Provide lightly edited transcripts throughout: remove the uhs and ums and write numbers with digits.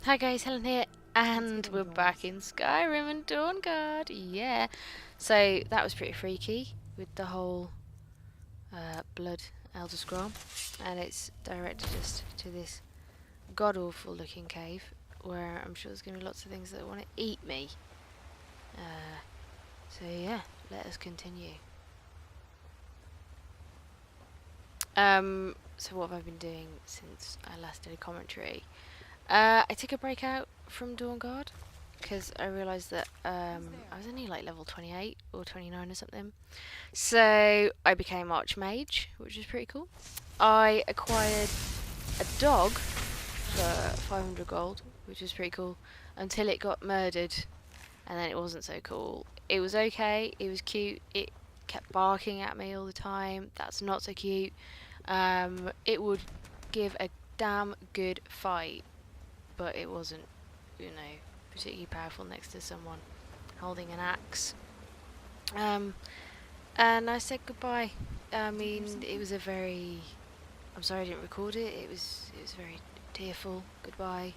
Hi guys, Helen here, and we're back in Skyrim and Dawnguard, yeah. So that was pretty freaky with the whole blood Elder Scroll, and it's directed us to this god-awful looking cave where I'm sure there's going to be lots of things that want to eat me. So yeah, let us continue. So what have I been doing since I last did a commentary? I took a break out from Dawnguard because I realised that I was only like level 28 or 29 or something. So I became Archmage, which was pretty cool. I acquired a dog for 500 gold, which was pretty cool, until it got murdered, and then it wasn't so cool. It was okay, it was cute, it kept barking at me all the time. That's not so cute. It would give a damn good fight, but it wasn't, particularly powerful next to someone holding an axe. And I said goodbye. I mean, it was a very... I'm sorry I didn't record it. It was very tearful goodbye.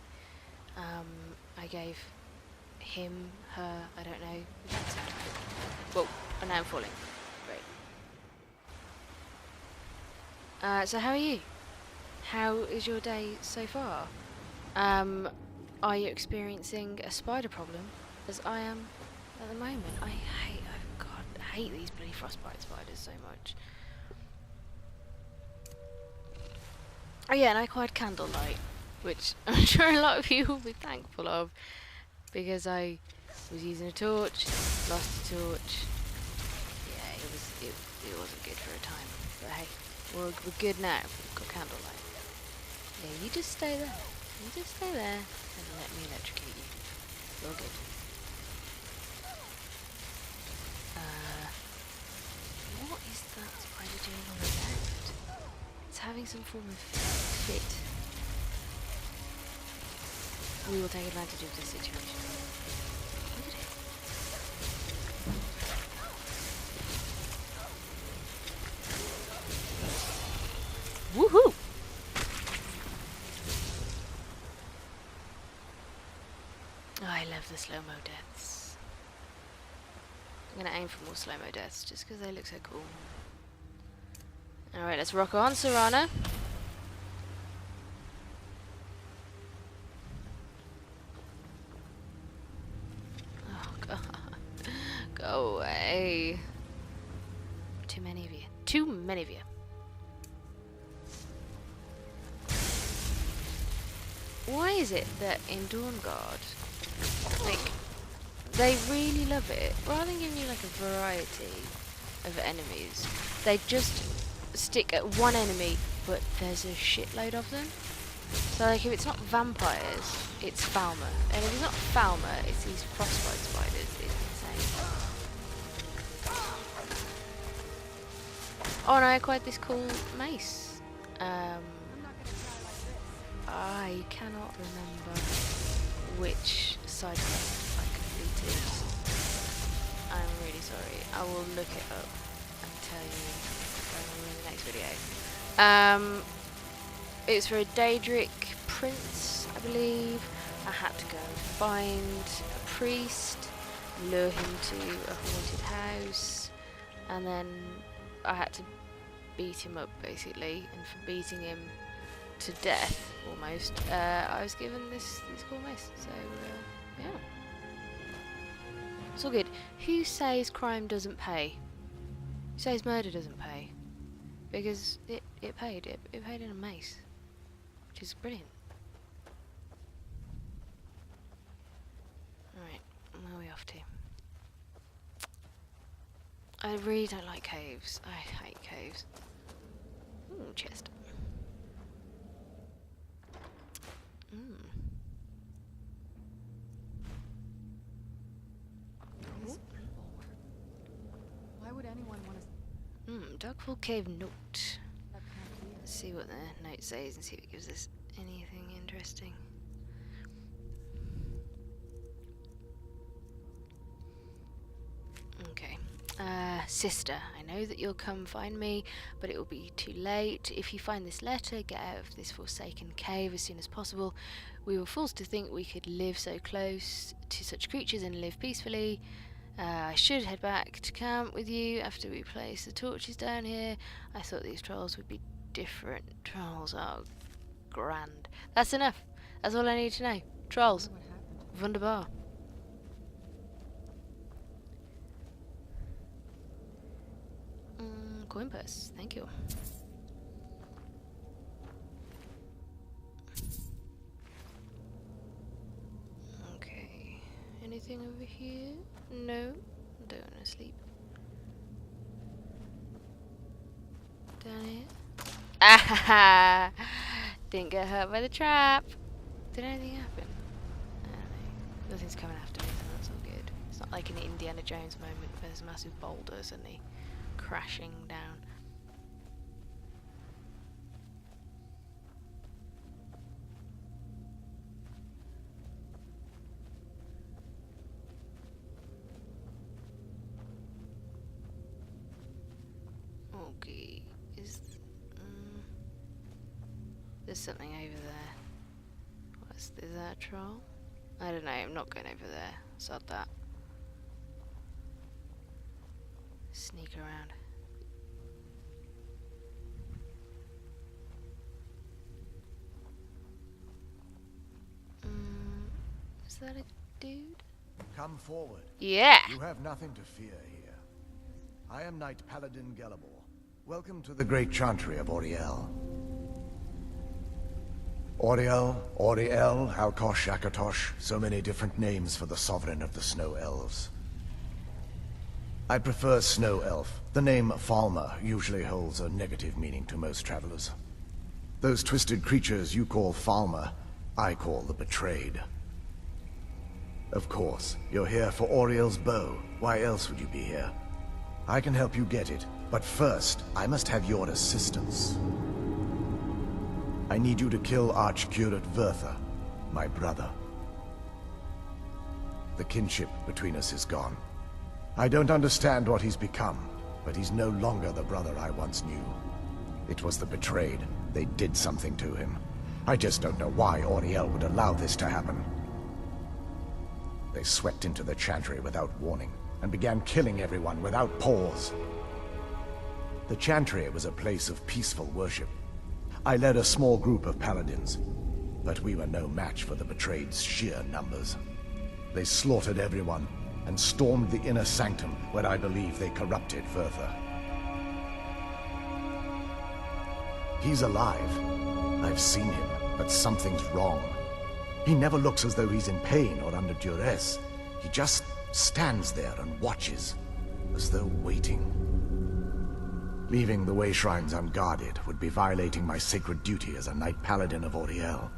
I gave him, her, I don't know. Whoa, and now I'm falling. Great. So how are you? How is your day so far? Are you experiencing a spider problem, as I am at the moment? I hate these bloody frostbite spiders so much. Oh yeah, and I acquired candlelight, which I'm sure a lot of you will be thankful of, because I was using a torch, lost a torch. Yeah, it wasn't good for a time, but hey, we're good now. We've got candlelight. Yeah, you just stay there. You just stay there and let me electrocute you. You're good. What is that spider doing on the left? It's having some form of fit. We will take advantage of this situation. Look at it. Woohoo! Oh, I love the slow-mo deaths. I'm gonna aim for more slow-mo deaths just because they look so cool. Alright, let's rock on, Serana. Oh god. Go away. Too many of you. Too many of you. Why is it that in Dawnguard, like, they really love it, rather than giving you like a variety of enemies, they just stick at one enemy, but there's a shitload of them. So like, if it's not vampires, it's Falmer, and if it's not Falmer, it's these frostbite spiders. It's insane. Oh, and I acquired this cool mace. I cannot remember which side quest I completed. I'm really sorry. I will look it up and tell you in the next video. It's for a Daedric prince, I believe. I had to go and find a priest, lure him to a haunted house, and then I had to beat him up basically, and for beating him to death almost, I was given this cool mace. So yeah, it's all good. Who says crime doesn't pay? Who says murder doesn't pay? Because it paid. It paid in a mace, which is brilliant. Alright, where are we off to? I really don't like caves. I hate caves. Ooh, chest. Why would anyone want to? Darkfall Cave note. Let's see what the note says and see if it gives us anything interesting. Okay. Sister, I know that you'll come find me, but it will be too late. If you find this letter, get out of this forsaken cave as soon as possible. We were fools to think we could live so close to such creatures and live peacefully. I should head back to camp with you after we place the torches down here. I thought these trolls would be different. Trolls are grand. That's enough. That's all I need to know. Trolls. Wunderbar. Coin purse. Thank you. Okay. Anything over here? No. Don't want to sleep. Down here. Ah! Didn't get hurt by the trap. Did anything happen? I don't know. Nothing's coming after me, so that's all good. It's not like an Indiana Jones moment where there's a massive boulder suddenly crashing down. Okay, there's something over there. Is that a troll? I don't know, I'm not going over there. Sod that. Sneak around. Is that a dude? Come forward. Yeah! You have nothing to fear here. I am Knight Paladin Gelabor. Welcome to the great chantry of Auriel. Auriel, Auriel, Alkosh, Akatosh, so many different names for the sovereign of the Snow Elves. I prefer Snow Elf. The name Falmer usually holds a negative meaning to most travelers. Those twisted creatures you call Falmer, I call the Betrayed. Of course, you're here for Auriel's bow. Why else would you be here? I can help you get it, but first, I must have your assistance. I need you to kill Archcurate Vertha, my brother. The kinship between us is gone. I don't understand what he's become, but he's no longer the brother I once knew. It was the Betrayed. They did something to him. I just don't know why Auriel would allow this to happen. They swept into the chantry without warning, and began killing everyone without pause. The chantry was a place of peaceful worship. I led a small group of paladins, but we were no match for the Betrayed's sheer numbers. They slaughtered everyone, and stormed the inner sanctum, where I believe they corrupted Vertha. He's alive. I've seen him, but something's wrong. He never looks as though he's in pain or under duress. He just stands there and watches, as though waiting. Leaving the way shrines unguarded would be violating my sacred duty as a Knight Paladin of Auriel,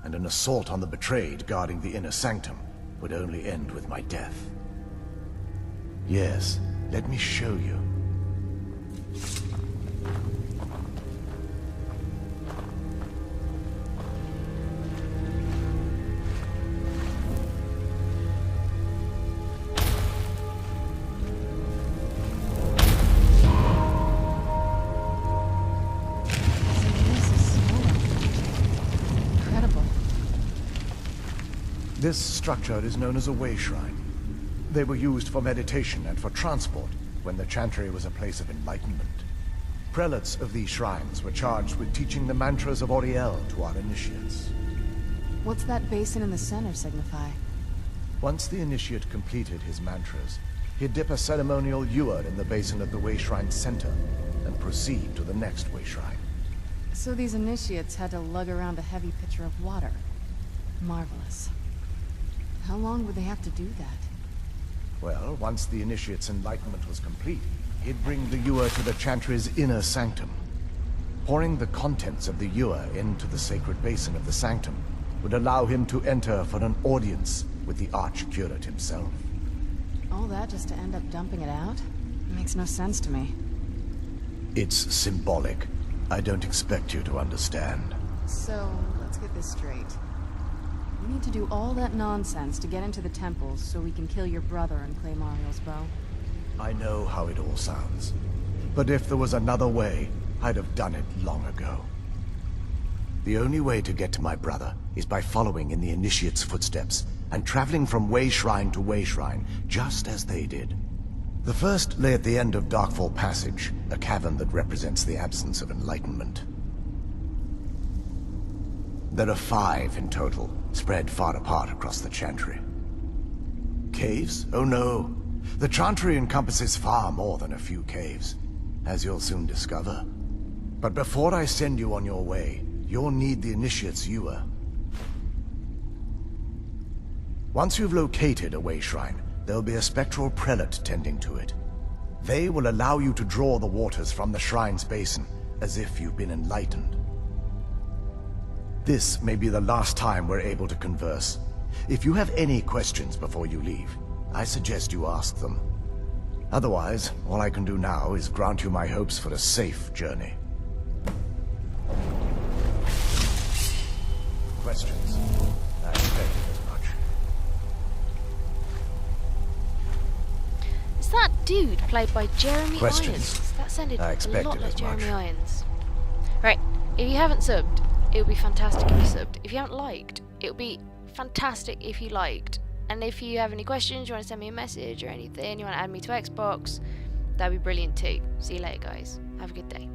and an assault on the Betrayed guarding the inner sanctum would only end with my death. Yes, let me show you. This structure is known as a way shrine. They were used for meditation and for transport when the chantry was a place of enlightenment. Prelates of these shrines were charged with teaching the mantras of Auriel to our initiates. What's that basin in the center signify? Once the initiate completed his mantras, he'd dip a ceremonial ewer in the basin of the way shrine's center and proceed to the next way shrine. So these initiates had to lug around a heavy pitcher of water. Marvelous. How long would they have to do that? Well, once the initiate's enlightenment was complete, he'd bring the ewer to the chantry's inner sanctum. Pouring the contents of the ewer into the sacred basin of the sanctum would allow him to enter for an audience with the Archcurate himself. All that just to end up dumping it out? It makes no sense to me. It's symbolic. I don't expect you to understand. So, let's get this straight. We need to do all that nonsense to get into the temples so we can kill your brother and claim Ariel's bow? I know how it all sounds. But if there was another way, I'd have done it long ago. The only way to get to my brother is by following in the Initiate's footsteps and traveling from way shrine to way shrine, just as they did. The first lay at the end of Darkfall Passage, a cavern that represents the absence of enlightenment. There are 5 in total, spread far apart across the Chantry. Caves? Oh no. The Chantry encompasses far more than a few caves, as you'll soon discover. But before I send you on your way, you'll need the Initiate's ewer. Once you've located a way shrine, there'll be a spectral prelate tending to it. They will allow you to draw the waters from the shrine's basin, as if you've been enlightened. This may be the last time we're able to converse. If you have any questions before you leave, I suggest you ask them. Otherwise, all I can do now is grant you my hopes for a safe journey. Questions? I expected as much. Is that dude played by Jeremy Questions? Irons? That sounded I a expected lot like as Jeremy much. Irons. Right, if you haven't subbed, it would be fantastic if you subbed. If you haven't liked, it would be fantastic if you liked. And if you have any questions, you want to send me a message or anything, you want to add me to Xbox, that'd be brilliant too. See you later, guys. Have a good day.